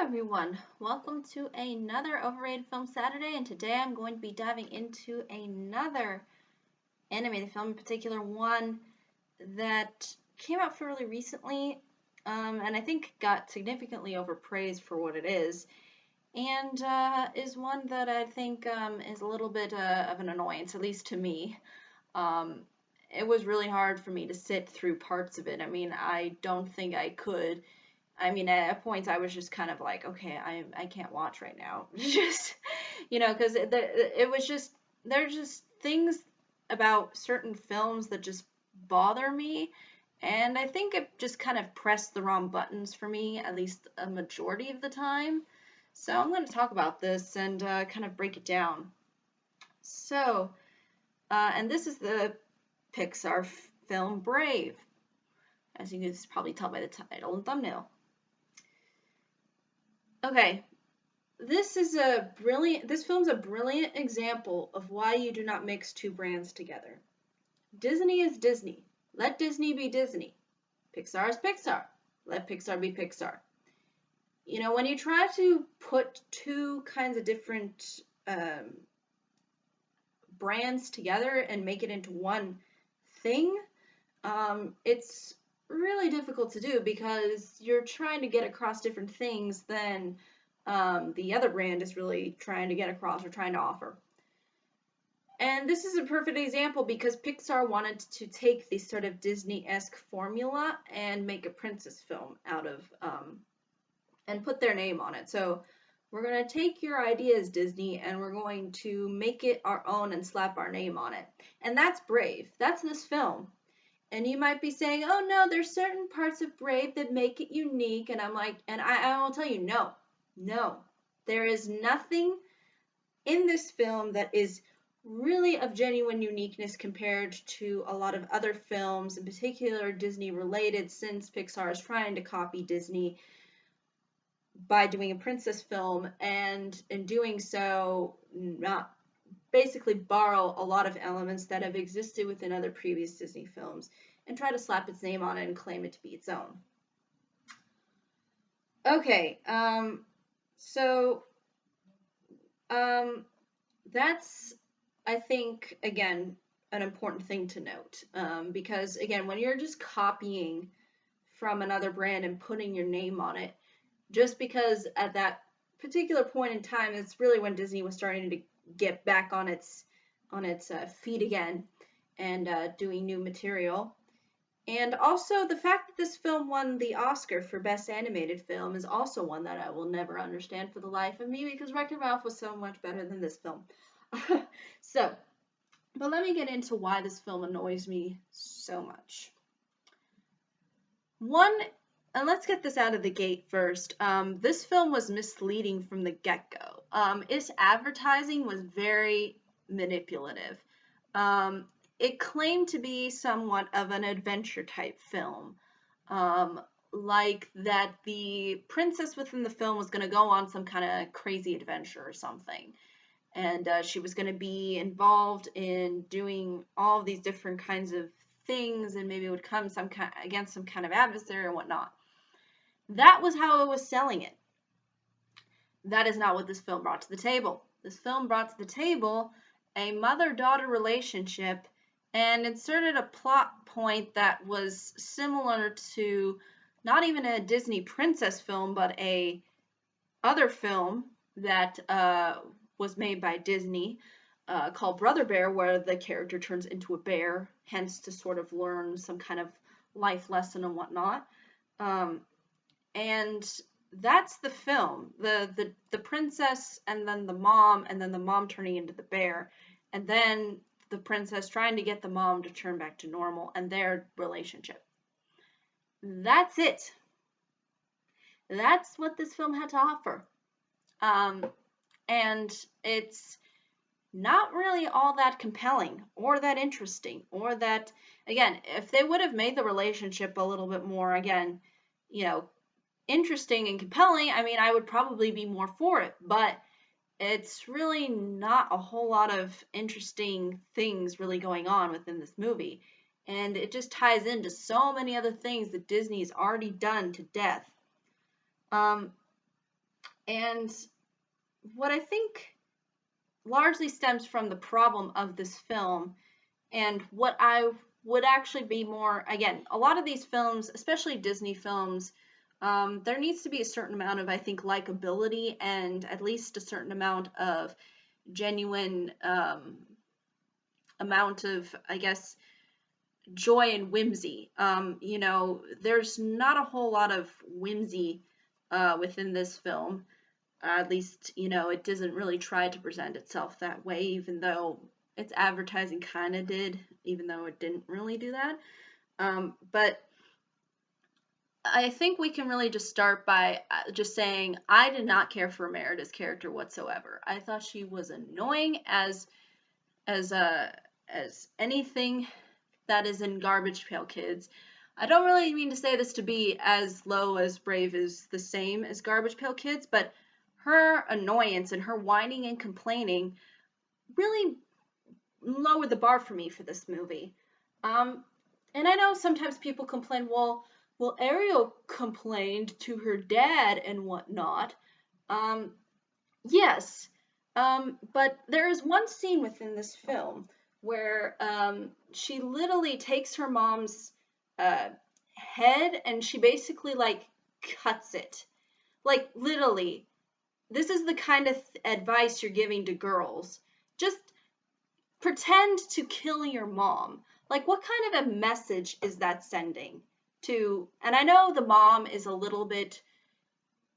everyone, welcome to another Overrated Film Saturday, and today I'm going to be diving into another animated film, in particular one that came out fairly recently, and I think got significantly overpraised for what it is, and is one that I think is a little bit of an annoyance, at least to me. Um, it was really hard for me to sit through parts of it. I mean, I don't think I could. I mean, at points I was just kind of like, okay, I can't watch right now. Just, because it was just, there's just things about certain films that just bother me. And I think it just kind of pressed the wrong buttons for me, at least a majority of the time. So I'm going to talk about this and kind of break it down. So, and this is the Pixar film Brave, as you can probably tell by the title and thumbnail. Okay, this film's a brilliant example of why you do not mix two brands together. Disney is Disney. Let Disney be Disney. Pixar is Pixar. Let Pixar be Pixar. When you try to put two kinds of different brands together and make it into one thing, it's really difficult to do because you're trying to get across different things than the other brand is really trying to get across or trying to offer. And this is a perfect example because Pixar wanted to take this sort of Disney-esque formula and make a princess film out of, and put their name on it. So we're going to take your ideas, Disney, and we're going to make it our own and slap our name on it. And that's Brave. That's this film. And you might be saying, oh no, there's certain parts of Brave that make it unique. And I'm like, and I will tell you, no. There is nothing in this film that is really of genuine uniqueness compared to a lot of other films, in particular Disney related, since Pixar is trying to copy Disney by doing a princess film, and in doing so, not basically borrow a lot of elements that have existed within other previous Disney films and try to slap its name on it and claim it to be its own. Okay, that's, I think, again, an important thing to note, because, again, when you're just copying from another brand and putting your name on it, just because at that particular point in time, it's really when Disney was starting to get back on its feet again and doing new material. And also the fact that this film won the Oscar for Best Animated Film is also one that I will never understand for the life of me, because Wreck-It Ralph was so much better than this film. But let me get into why this film annoys me so much. One, and let's get this out of the gate first. This film was misleading from the get-go. Its advertising was very manipulative. It claimed to be somewhat of an adventure type film. Like that the princess within the film was going to go on some kind of crazy adventure or something. And she was going to be involved in doing all of these different kinds of things, and maybe it would come against some kind of adversary or whatnot. That was how it was selling it. That is not what this film brought to the table. This film brought to the table a mother-daughter relationship and inserted a plot point that was similar to not even a Disney princess film, but a other film that was made by Disney called Brother Bear, where the character turns into a bear, hence to sort of learn some kind of life lesson and whatnot. And that's the film. The princess and then the mom turning into the bear, and then the princess trying to get the mom to turn back to normal, and their relationship. That's it. That's what this film had to offer. And it's not really all that compelling or that interesting, or that, again, if they would have made the relationship a little bit more, again, interesting and compelling, I mean, I would probably be more for it, but it's really not a whole lot of interesting things really going on within this movie. And it just ties into so many other things that Disney's already done to death. And what I think largely stems from the problem of this film, and what I would actually be more, again, a lot of these films, especially Disney films, there needs to be a certain amount of, I think, likability and at least a certain amount of genuine amount of, I guess, joy and whimsy. There's not a whole lot of whimsy within this film. At least, it doesn't really try to present itself that way, even though its advertising kind of did, even though it didn't really do that. But I think we can really just start by just saying I did not care for Merida's character whatsoever. I thought she was annoying as anything that is in Garbage Pail Kids. I don't really mean to say this to be as low as Brave is the same as Garbage Pail Kids, but her annoyance and her whining and complaining really lowered the bar for me for this movie. And I know sometimes people complain, well, Ariel complained to her dad and whatnot. Yes, but there is one scene within this film where she literally takes her mom's head and she basically like cuts it. Like literally, this is the kind of advice you're giving to girls. Just pretend to kill your mom. Like, what kind of a message is that sending to? And I know the mom is a little bit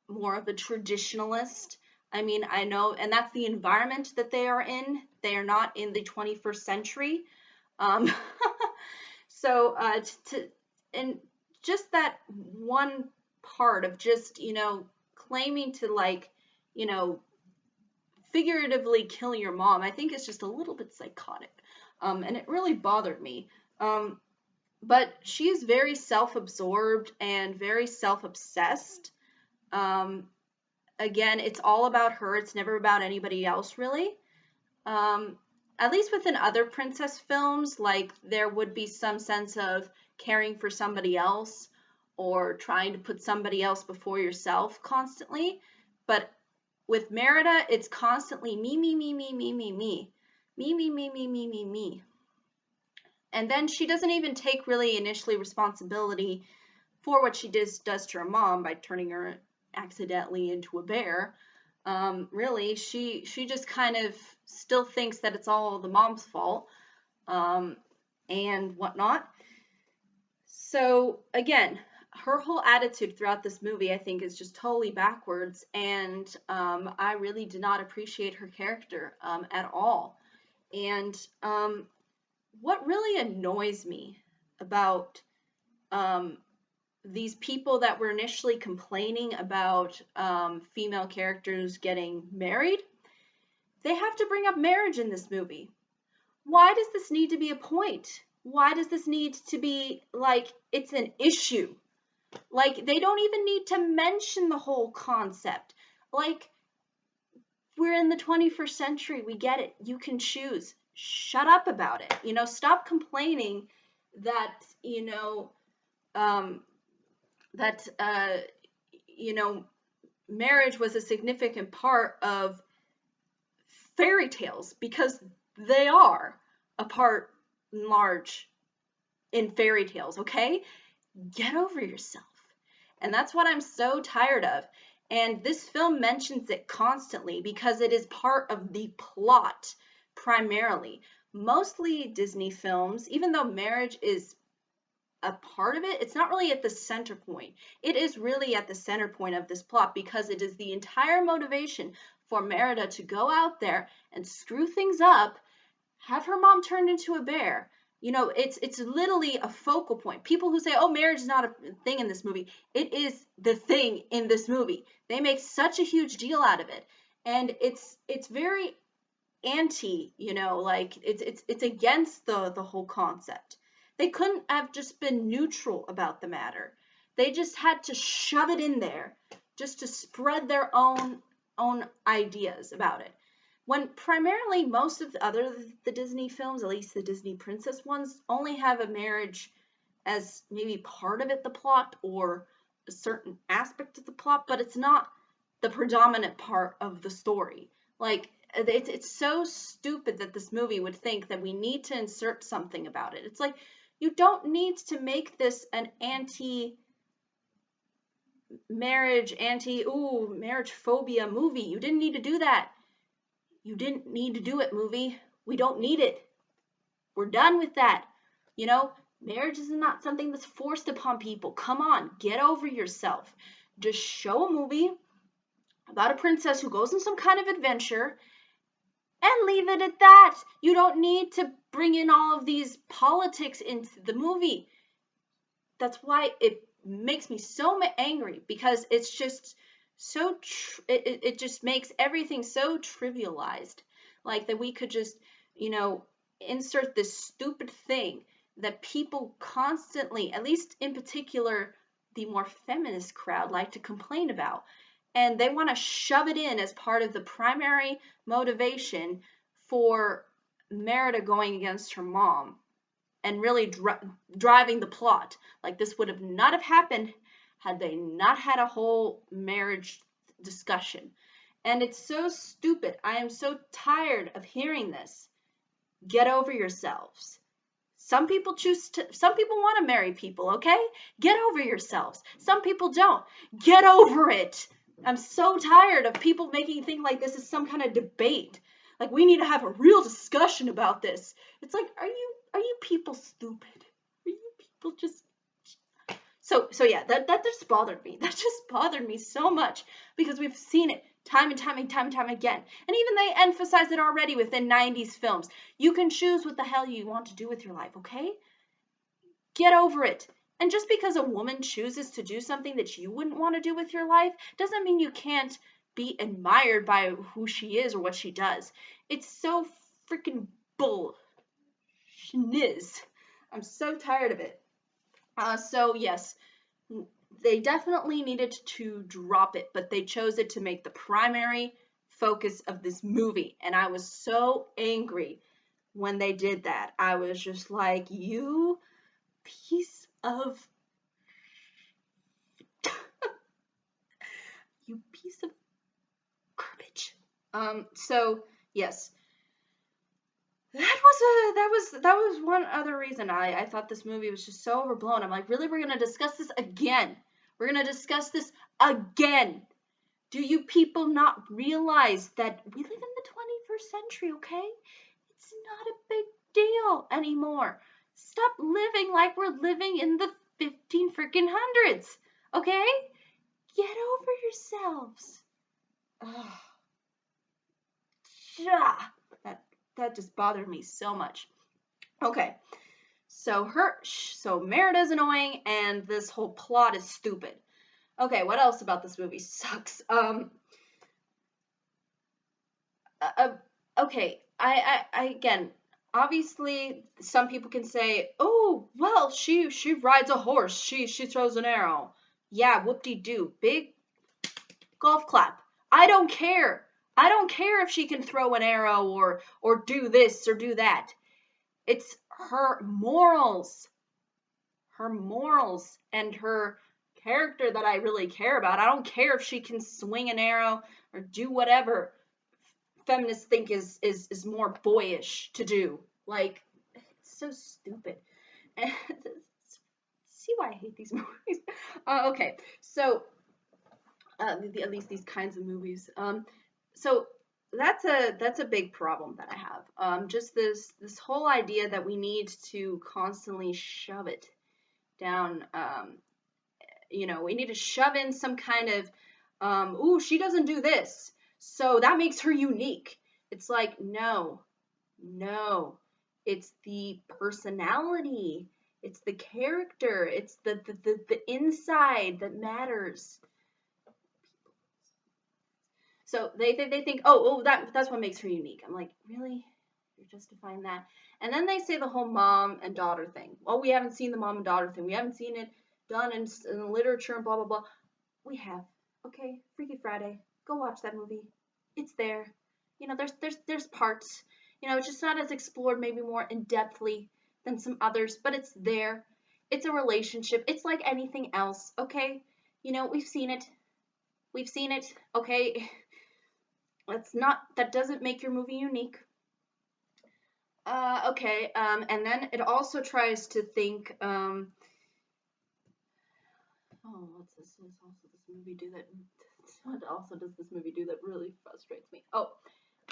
more of a traditionalist. I mean, I know, and that's the environment that they are in. They are not in the 21st century. Um, so, and just that one part of just, claiming to like, you know, figuratively kill your mom, I think is just a little bit psychotic. And it really bothered me. But she's very self-absorbed and very self-obsessed. Again, it's all about her. It's never about anybody else, really. At least within other princess films, like there would be some sense of caring for somebody else or trying to put somebody else before yourself constantly. But with Merida, it's constantly me, me, me, me, me, me, me. Me, me, me, me, me, me, me. And then she doesn't even take really initially responsibility for what she does to her mom by turning her accidentally into a bear. Really, she just kind of still thinks that it's all the mom's fault and whatnot. So again, her whole attitude throughout this movie, I think, is just totally backwards, and I really did not appreciate her character at all. And what really annoys me about these people that were initially complaining about female characters getting married, they have to bring up marriage in this movie. Why does this need to be a point? Why does this need to be like it's an issue? Like, they don't even need to mention the whole concept. Like, we're in the 21st century. We get it. You can choose. Shut up about it. Stop complaining that, that, marriage was a significant part of fairy tales, because they are a part large in fairy tales, okay? Get over yourself. And that's what I'm so tired of. And this film mentions it constantly because it is part of the plot primarily. Mostly Disney films, even though marriage is a part of it, it's not really at the center point. It is really at the center point of this plot because it is the entire motivation for Merida to go out there and screw things up, have her mom turned into a bear. It's literally a focal point. People who say, "Oh, marriage is not a thing in this movie," it is the thing in this movie. They make such a huge deal out of it, and it's very anti. Like it's against the whole concept. They couldn't have just been neutral about the matter. They just had to shove it in there, just to spread their own ideas about it. When primarily most of the Disney films, at least the Disney princess ones, only have a marriage as maybe part of it, the plot, or a certain aspect of the plot, but it's not the predominant part of the story. Like, it's so stupid that this movie would think that we need to insert something about it. It's like, you don't need to make this an anti-marriage, marriage phobia movie. You didn't need to do that. You didn't need to do it, movie. We don't need it. We're done with that. You know, marriage is not something that's forced upon people. Come on, get over yourself. Just show a movie about a princess who goes on some kind of adventure and leave it at that. You don't need to bring in all of these politics into the movie. That's why it makes me so angry, because it's just so it just makes everything so trivialized. Like, that we could just, insert this stupid thing that people constantly, at least in particular the more feminist crowd, like to complain about. And they want to shove it in as part of the primary motivation for Merida going against her mom and really driving the plot. Like, this would have not have happened had they not had a whole marriage discussion. And it's so stupid. I am so tired of hearing this. Get over yourselves. Some people want to marry people, okay? Get over yourselves. Some people don't. Get over it. I'm so tired of people making things like this is some kind of debate. Like, we need to have a real discussion about this. It's like, are you people stupid? Are you people just... So yeah, that just bothered me. That just bothered me so much, because we've seen it time and time again. And even they emphasize it already within 90s films. You can choose what the hell you want to do with your life, okay? Get over it. And just because a woman chooses to do something that you wouldn't want to do with your life doesn't mean you can't be admired by who she is or what she does. It's so freaking bull schniz. I'm so tired of it. So yes, they definitely needed to drop it, but they chose it to make the primary focus of this movie. And I was so angry when they did that. I was just like, you piece of you piece of garbage. So yes, that was one other reason I thought this movie was just so overblown. I'm like, really, we're gonna discuss this again? We're gonna discuss this again? Do you people not realize that we live in the 21st century, okay? It's not a big deal anymore. Stop living like we're living in the 15 freaking hundreds, okay? Get over yourselves. Ugh. That just bothered me so much. Okay, so Merida's annoying, and this whole plot is stupid. Okay, what else about this movie sucks? Okay, I again, obviously, some people can say, oh, well, she rides a horse, she throws an arrow. Yeah, whoop-de-doo, big golf clap. I don't care. I don't care if she can throw an arrow or do this or do that. It's her morals and her character that I really care about. I don't care if she can swing an arrow or do whatever feminists think is more boyish to do. Like, it's so stupid. And see why I hate these movies. Okay, so at least these kinds of movies. So that's a big problem that I have. Just this whole idea that we need to constantly shove it down. We need to shove in some kind of, ooh, she doesn't do this, so that makes her unique. It's like, no, it's the personality, it's the character, it's the inside that matters. So they think, oh, that's what makes her unique. I'm like, really? You're justifying that? And then they say the whole mom and daughter thing. Well, we haven't seen the mom and daughter thing. We haven't seen it done in literature and blah, blah, blah. We have. Okay, Freaky Friday. Go watch that movie. It's there. There's parts. It's just not as explored, maybe more in-depthly than some others, but it's there. It's a relationship. It's like anything else, okay? We've seen it. We've seen it. Okay, that doesn't make your movie unique. Okay, and then it also tries to think, oh, what's this? Also this movie do that? What also does this movie do that really frustrates me? Oh,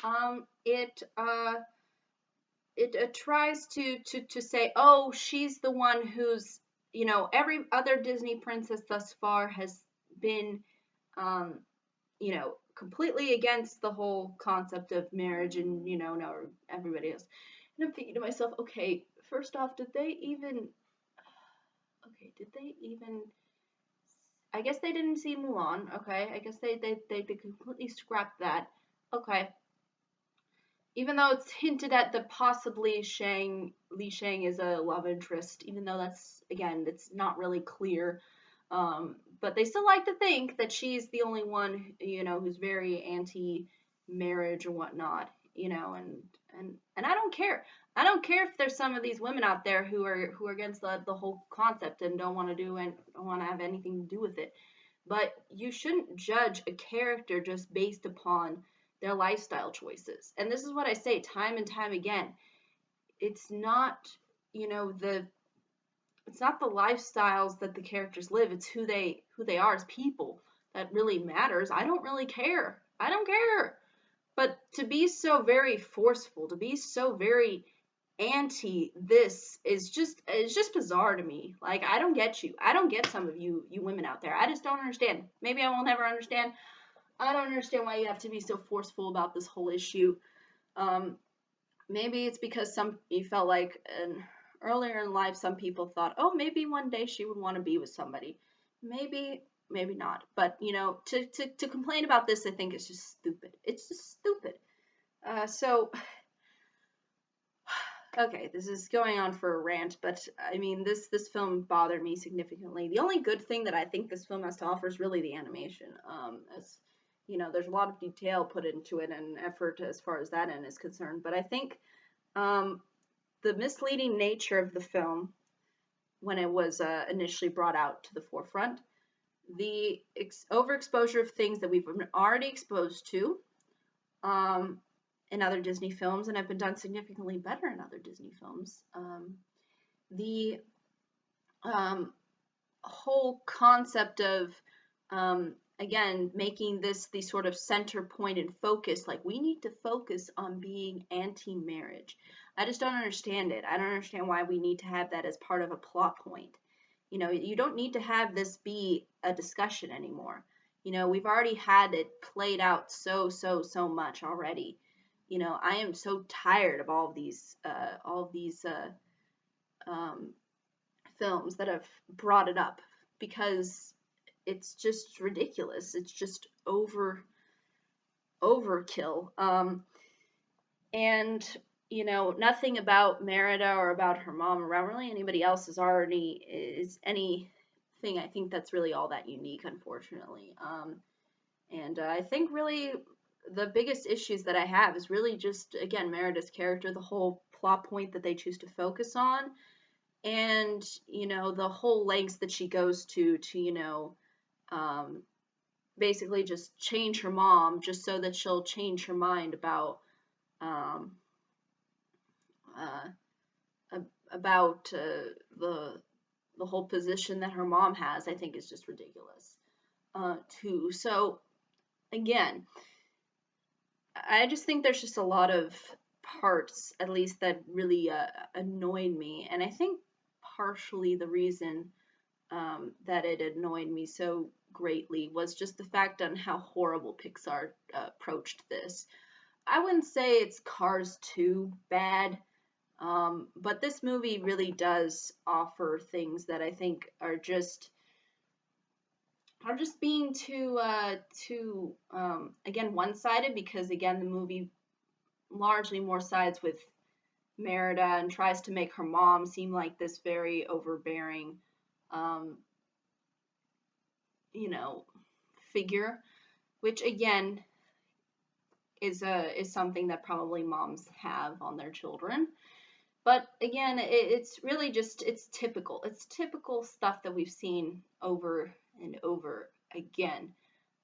um, it, uh, it tries to say, oh, she's the one who's, every other Disney princess thus far has been, um, completely against the whole concept of marriage, and now everybody else. And I'm thinking to myself, okay, first off, did they even? I guess they didn't see Mulan. Okay, I guess they completely scrapped that. Okay, even though it's hinted at that possibly Li Shang is a love interest, even though that's again it's not really clear. But they still like to think that she's the only one, who's very anti-marriage or whatnot, and I don't care. I don't care if there's some of these women out there who are against the whole concept and don't want to do and don't want to have anything to do with it. But you shouldn't judge a character just based upon their lifestyle choices. And this is what I say time and time again. It's not, you know, the it's not the lifestyles that the characters live, it's who they are as people that really matters. I don't really care. I don't care. But to be so very forceful, to be so very anti this is just it's just bizarre to me. Like I don't get you. I don't get some of you women out there. I just don't understand. Maybe I will never understand. I don't understand why you have to be so forceful about this whole issue. Um, Maybe it's because some you felt like earlier in life some people thought, oh, maybe one day she would want to be with somebody. Maybe, maybe not. But to complain about this, I think it's just stupid. It's just stupid. So okay, this is going on for a rant, but I mean this film bothered me significantly. The only good thing that I think this film has to offer is really the animation. As there's a lot of detail put into it and effort as far as that end is concerned. But I think um, the misleading nature of the film when it was initially brought out to the forefront, the overexposure of things that we've been already exposed to, um, in other Disney films and have been done significantly better in other Disney films. The whole concept of, again, making this the sort of center point and focus, like we need to focus on being anti-marriage. I just don't understand it. I don't understand why we need to have that as part of a plot point. You don't need to have this be a discussion anymore. We've already had it played out so much already. I am so tired of all of these um, films that have brought it up because it's just ridiculous. It's just overkill. And nothing about Merida or about her mom or really anybody else is anything I think that's really all that unique, unfortunately. And I think really the biggest issues that I have is really just again Merida's character, the whole plot point that they choose to focus on, and the whole lengths that she goes to um, basically just change her mom just so that she'll change her mind um, uh, about the whole position that her mom has. I think is just ridiculous too. So again, I just think there's just a lot of parts, at least, that really annoyed me, and I think partially the reason that it annoyed me so greatly was just the fact on how horrible Pixar approached this. I wouldn't say it's Cars 2 bad, but this movie really does offer things that I think are just being too again one-sided, because again the movie largely more sides with Merida and tries to make her mom seem like this very overbearing um, you know figure, which again is something that probably moms have on their children. But again, it's really just it's typical stuff that we've seen over and over again.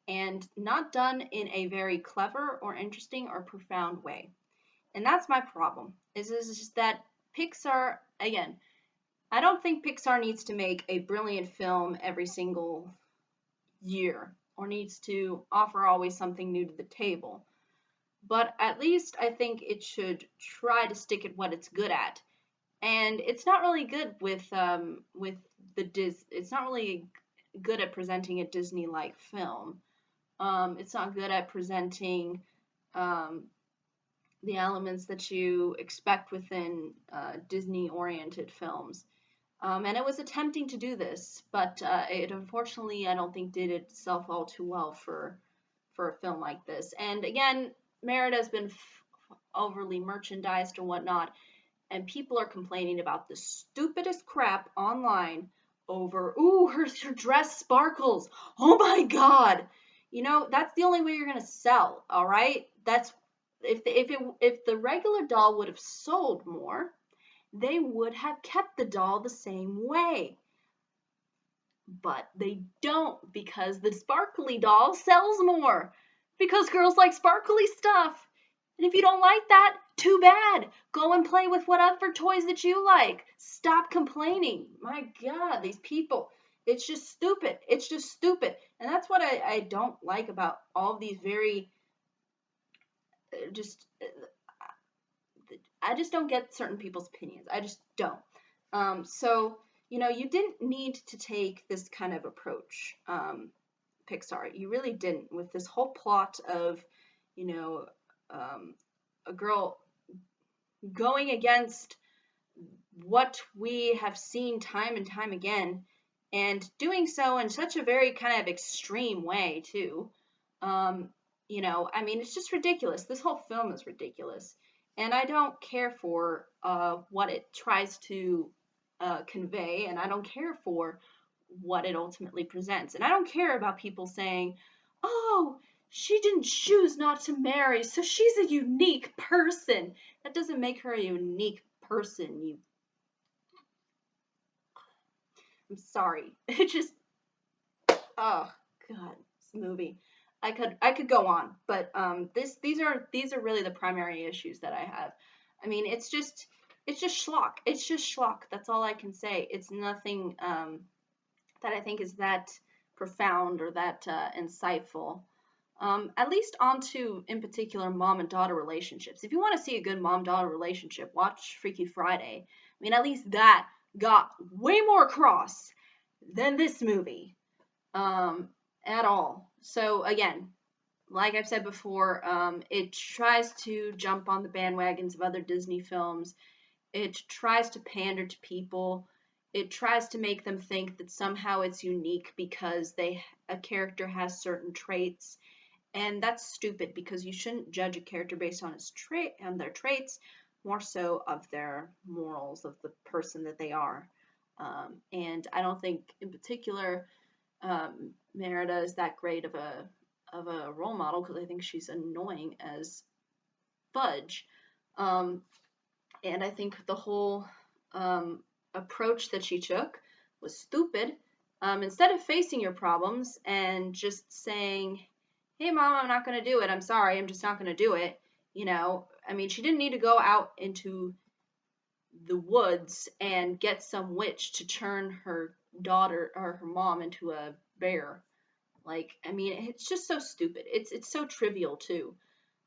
and not done in a very clever or interesting or profound way. And that's my problem. Is just that Pixar, again, I don't think Pixar needs to make a brilliant film every single year or needs to offer always something new to the table. But at least I think it should try to stick at what it's good at. And it's not really good with it's not really good at presenting a Disney-like film. It's not good at presenting um, the elements that you expect within Disney-oriented films. And it was attempting to do this, but it unfortunately, I don't think, did itself all too well for a film like this. And again, Merida has been overly merchandised or whatnot, and people are complaining about the stupidest crap online over, ooh, her dress sparkles. Oh my God. You know, that's the only way you're going to sell, all right? That's if the regular doll would have sold more, they would have kept the doll the same way. But they don't, because the sparkly doll sells more. Because girls like sparkly stuff. And if you don't like that, too bad. Go and play with whatever toys that you like. Stop complaining. My God, these people. It's just stupid. It's just stupid. And that's what I don't like about all of these very just I just don't get certain people's opinions. I just don't. So, you know, you didn't need to take this kind of approach, Pixar. You really didn't, with this whole plot of, you know, a girl going against what we have seen time and time again, and doing so in such a very kind of extreme way, too. Um, you know, I mean, it's just ridiculous. This whole film is ridiculous. And I don't care for what it tries to convey, and I don't care for what it ultimately presents. And I don't care about people saying, oh, she didn't choose not to marry, so she's a unique person. That doesn't make her a unique person. I'm sorry. It just, oh God, this movie. I could go on, but these are really the primary issues that I have. I mean, it's just schlock. It's just schlock. That's all I can say. It's nothing that I think is that profound or that insightful. At least onto, in particular, mom and daughter relationships. If you want to see a good mom-daughter relationship, watch Freaky Friday. I mean, at least that got way more across than this movie at all. So again, like I've said before, it tries to jump on the bandwagons of other Disney films. It tries to pander to people. It tries to make them think that somehow it's unique because a character has certain traits, and that's stupid because you shouldn't judge a character based on their traits, more so of their morals, of the person that they are. And I don't think, in particular, Merida is that great of a role model because I think she's annoying as fudge. And I think the whole approach that she took was stupid. Instead of facing your problems and just saying, hey, mom, I'm not going to do it. I'm sorry. I'm just not going to do it. You know, I mean, she didn't need to go out into the woods and get some witch to turn her daughter or her mom into a bear. Like, I mean, it's just so stupid. It's so trivial too.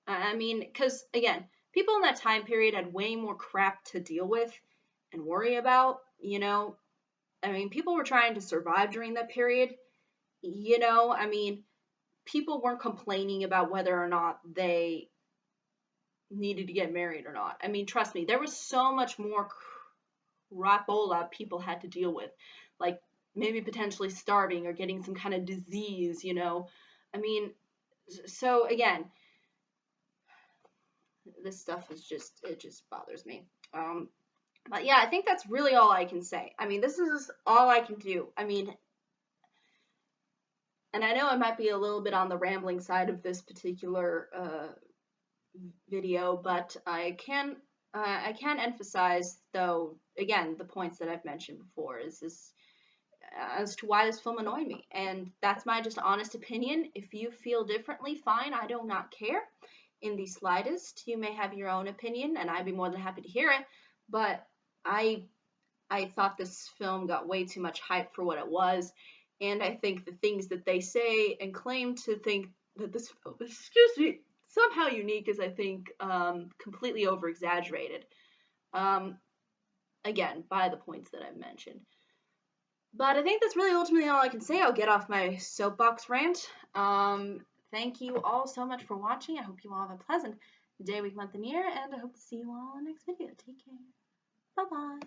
I mean, because again, people in that time period had way more crap to deal with and worry about. You know, I mean, people were trying to survive during that period. You know, I mean, people weren't complaining about whether or not they needed to get married or not. I mean, trust me, there was so much more crapola people had to deal with, like maybe potentially starving or getting some kind of disease, you know. I mean, so again, this stuff is just, it just bothers me. But yeah, I think that's really all I can say. I mean, this is all I can do. I mean, and I know I might be a little bit on the rambling side of this particular video, but I can emphasize, though, again, the points that I've mentioned before. Is this as to why this film annoyed me. And that's my just honest opinion. If you feel differently, fine. I do not care in the slightest. You may have your own opinion, and I'd be more than happy to hear it. But I I thought this film got way too much hype for what it was, and I think the things that they say and claim to think that this film is, excuse me, somehow unique is, I think, completely over exaggerated. Um, Again, by the points that I've mentioned. But I think that's really ultimately all I can say. I'll get off my soapbox rant. Thank you all so much for watching. I hope you all have a pleasant day, week, month, and year, and I hope to see you all in the next video. Take care. Bye-bye.